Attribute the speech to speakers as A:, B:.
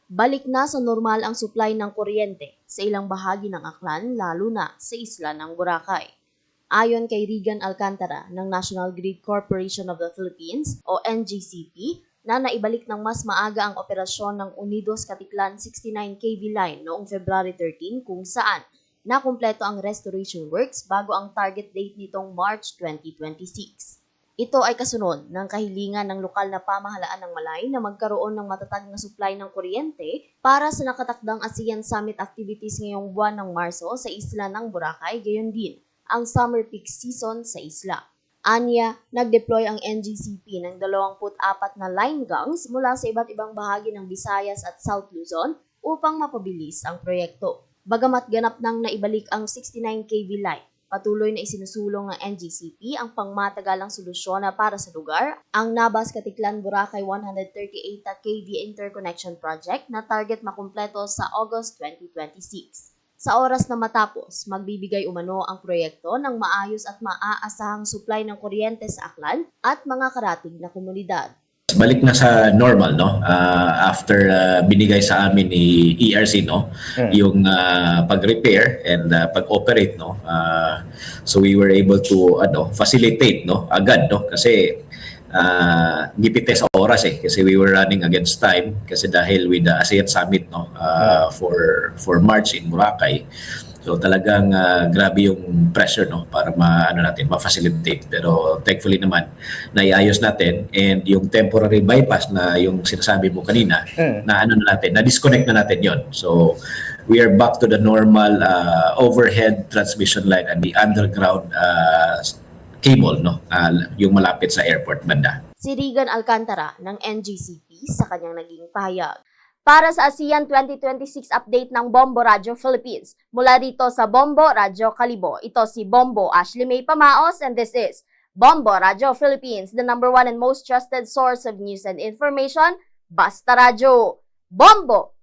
A: Balik na sa normal ang supply ng kuryente sa ilang bahagi ng Aklan, lalo na sa isla ng Boracay. Ayon kay Regan Alcantara ng National Grid Corporation of the Philippines o NGCP, na naibalik ng mas maaga ang operasyon ng Unidos Katiklan 69 kV line noong February 13 kung saan nakumpleto ang restoration works bago ang target date nitong March 2026. Ito ay kasunod ng kahilingan ng lokal na pamahalaan ng Malay na magkaroon ng matatag na supply ng kuryente para sa nakatakdang ASEAN Summit activities ngayong buwan ng Marso sa isla ng Boracay, gayon din ang summer peak season sa isla. Anya, nag-deploy ang NGCP ng 24 na line gangs mula sa iba't ibang bahagi ng Visayas at South Luzon upang mapabilis ang proyekto. Bagamat ganap nang naibalik ang 69 kV line, patuloy na isinusulong ng NGCP ang pangmatagalang solusyon para sa lugar, ang Nabas Katiklan Boracay 138 kV Interconnection Project na target makumpleto sa August 2026. Sa oras na matapos, magbibigay umano ang proyekto ng maayos at maaasahang supply ng kuryente sa Aklan at mga karatig na komunidad.
B: Balik na sa normal, no? After binigay sa amin ni ERC, no? Yung pag-repair and pag-operate, no? So we were able to facilitate, no? Agad, no? Kasi gipite sa oras kasi we were running against time kasi dahil with the ASEAN Summit, no? For March in Boracay. So talagang grabe yung pressure, no, para ma-facilitate. Pero thankfully naman naiayos natin, and yung temporary bypass na yung sinasabi mo kanina, na-disconnect na natin yon. So we are back to the normal overhead transmission line and the underground cable, no, yung malapit sa airport banda.
A: Si Regan Alcantara ng NGCP sa kanyang naging pahayag. Para sa ASEAN 2026 update ng Bombo Radio Philippines, mula rito sa Bombo Radio Kalibo, ito si Bombo Ashley May Pamaos, and this is Bombo Radio Philippines, the #1 and most trusted source of news and information, basta radyo. Bombo!